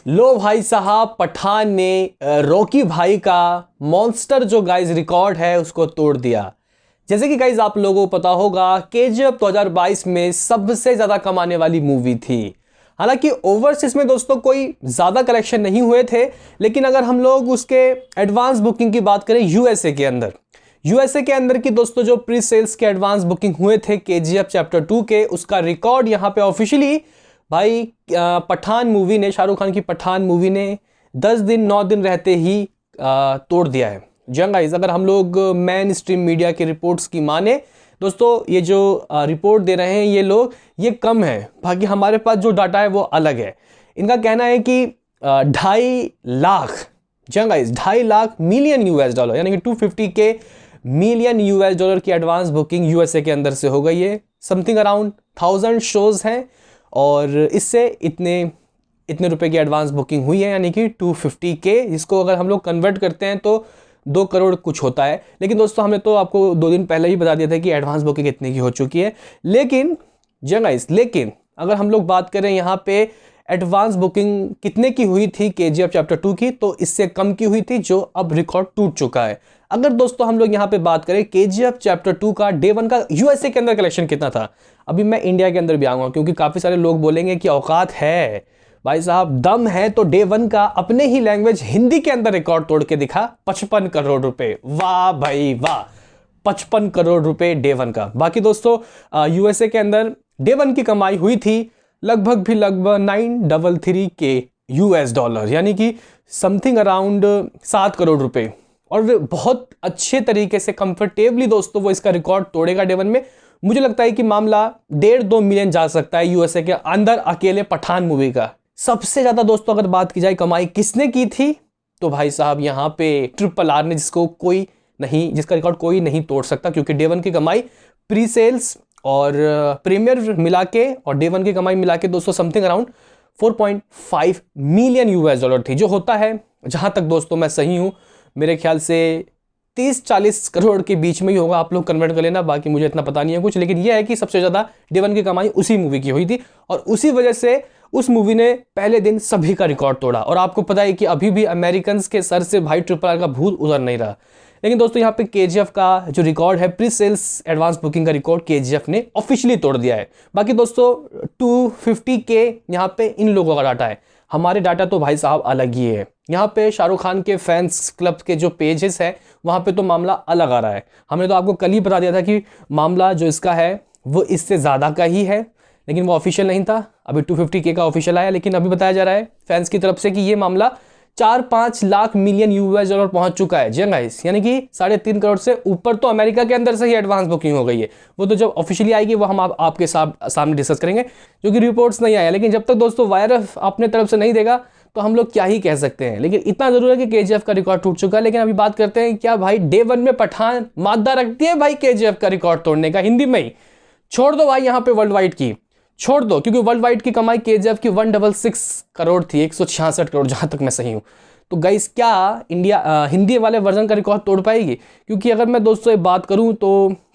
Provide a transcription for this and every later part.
लो भाई साहब, पठान ने रॉकी भाई का मॉन्स्टर जो गाइज रिकॉर्ड है उसको तोड़ दिया। जैसे कि गाइज आप लोगों को पता होगा, केजीएफ 2022 में सबसे ज्यादा कमाने वाली मूवी थी। हालांकि ओवरसीज में दोस्तों कोई ज्यादा कलेक्शन नहीं हुए थे, लेकिन अगर हम लोग उसके एडवांस बुकिंग की बात करें यूएसए के अंदर की दोस्तों जो प्री सेल्स के एडवांस बुकिंग हुए थे केजीएफ चैप्टर 2 के, उसका रिकॉर्ड यहां पे ऑफिशियली भाई पठान मूवी ने, शाहरुख खान की पठान मूवी ने 10 दिन 9 दिन रहते ही तोड़ दिया है। गाइस अगर हम लोग मेन स्ट्रीम मीडिया की रिपोर्ट्स की माने दोस्तों, ये जो रिपोर्ट दे रहे हैं ये लोग, ये कम है, बाकी हमारे पास जो डाटा है वो अलग है। इनका कहना है कि 2.5 lakh, guys 2.5 lakh million US dollar यानी कि 250 के मिलियन यूएस डॉलर की एडवांस बुकिंग यूएसए के अंदर से हो गई है। समथिंग अराउंड 1000 शोज हैं और इससे इतने रुपए की एडवांस बुकिंग हुई है, यानी कि 250 के, जिसको अगर हम लोग कन्वर्ट करते हैं तो 2 करोड़ कुछ होता है। लेकिन दोस्तों हमने तो आपको 2 दिन पहले ही बता दिया था कि एडवांस बुकिंग कितने की हो चुकी है। लेकिन अगर हम लोग बात करें यहाँ पे एडवांस बुकिंग कितने की हुई थी केजीएफ चैप्टर 2 की, तो इससे कम की हुई थी, जो अब रिकॉर्ड टूट चुका है। अगर दोस्तों हम लोग यहाँ पे बात करें केजीएफ चैप्टर 2 का डे 1 का यूएसए के अंदर कलेक्शन कितना था, अभी मैं इंडिया के अंदर भी आऊंगा क्योंकि काफी सारे लोग बोलेंगे कि औकात है भाई साहब, दम है तो डे 1 का अपने ही लैंग्वेज हिंदी के अंदर रिकॉर्ड तोड़ के दिखा। 55 करोड़ रुपए, वाह भाई वाह, 55 करोड़ रुपए डे 1 का। बाकी दोस्तों यूएसए के अंदर डे 1 की कमाई हुई थी लगभग 933 के यूएस डॉलर, यानी कि समथिंग अराउंड 7 करोड़ रुपए। और वे बहुत अच्छे तरीके से कंफर्टेबली दोस्तों वो इसका रिकॉर्ड तोड़ेगा डे 1 में। मुझे लगता है कि मामला 1.5-2 मिलियन जा सकता है यूएसए के अंदर अकेले पठान मूवी का। सबसे ज्यादा दोस्तों अगर बात की जाए कमाई किसने की थी, तो भाई साहब यहाँ पे RRR ने, जिसका रिकॉर्ड कोई नहीं तोड़ सकता, क्योंकि डे 1 की कमाई प्री सेल्स और प्रीमियर मिला के और डे 1 की कमाई मिला के दोस्तों something around 4.5 million US dollar थी, जो होता है, जहां तक दोस्तों मैं सही हूं, मेरे ख्याल से 30-40 करोड़ के बीच में ही होगा। आप लोग कन्वर्ट कर लेना, बाकी मुझे इतना पता नहीं है कुछ। लेकिन यह है कि सबसे ज्यादा डे 1 की कमाई उसी मूवी की हुई थी और उसी वजह से उस मूवी ने पहले दिन सभी का रिकॉर्ड तोड़ा। और आपको पता है कि अभी भी अमेरिकन के सर से भाई RRR का भूत उतर नहीं रहा। लेकिन दोस्तों यहाँ पे केजीएफ का जो रिकॉर्ड है, प्री सेल्स एडवांस बुकिंग का रिकॉर्ड केजीएफ ने ऑफिशियली तोड़ दिया है। बाकी दोस्तों 250 के यहाँ पे इन लोगों का डाटा है, हमारे डाटा तो भाई साहब अलग ही है। यहाँ पे शाहरुख खान के फैंस क्लब के जो पेजेस है वहाँ पे तो मामला अलग आ रहा है। हमने तो आपको कल ही बता दिया था कि मामला जो इसका है वो इससे ज़्यादा का ही है, लेकिन वो ऑफिशियल नहीं था। अभी 250 के का ऑफिशियल आया, लेकिन अभी बताया जा रहा है फैंस की तरफ से कि ये मामला 4-5 लाख मिलियन यूएस डॉलर पहुंच चुका है। जी गाइस, यानी कि 3.5 करोड़ से ऊपर तो अमेरिका के अंदर से ही एडवांस बुकिंग हो गई है। वो तो जब ऑफिशियली आएगी वो हम आपके सामने डिस्कस करेंगे, जो कि रिपोर्ट्स नहीं आया। लेकिन जब तक दोस्तों वायरस अपने तरफ से नहीं देगा तो हम लोग क्या ही कह सकते हैं। लेकिन इतना जरूर है कि केजीएफ का रिकॉर्ड टूट चुका है। लेकिन अभी बात करते हैं, क्या भाई डे 1 में पठान मादा रखती है भाई केजीएफ का रिकॉर्ड तोड़ने का? हिंदी में ही छोड़ दो भाई, यहाँ पे वर्ल्ड वाइड की छोड़ दो, क्योंकि वर्ल्ड वाइड की कमाई केजीएफ की 166 करोड़ थी, 166 करोड़ जहां तक मैं सही हूं। तो गाइस क्या इंडिया हिंदी वाले वर्जन का रिकॉर्ड तोड़ पाएगी? क्योंकि अगर मैं दोस्तों एक बात करूं तो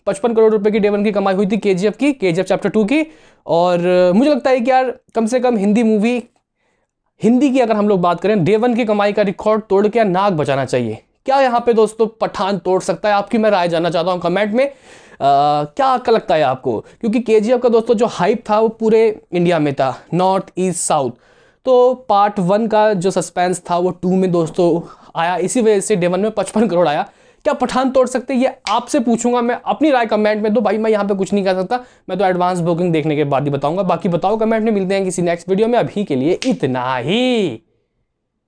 55 करोड़ रुपए की डे 1 की कमाई हुई थी केजीएफ चैप्टर 2 की। और मुझे लगता है कि यार कम से कम हिंदी की अगर हम लोग बात करें, डे 1 की कमाई का रिकॉर्ड तोड़ के नाक बचाना चाहिए। क्या यहाँ पे दोस्तों पठान तोड़ सकता है? आपकी मैं राय जानना चाहता हूँ कमेंट में। क्या लगता है आपको? क्योंकि केजीएफ का दोस्तों जो हाइप था वो पूरे इंडिया में था, नॉर्थ ईस्ट साउथ। तो पार्ट 1 का जो सस्पेंस था वो 2 में दोस्तों आया, इसी वजह से डे 1 में 55 करोड़ आया। क्या पठान तोड़ सकते? ये आपसे पूछूंगा मैं, अपनी राय कमेंट में दो भाई। मैं यहाँ पे कुछ नहीं कह सकता, मैं तो एडवांस बुकिंग देखने के बाद ही बताऊंगा। बाकी बताओ कमेंट में, मिलते हैं किसी नेक्स्ट वीडियो में। अभी के लिए इतना ही।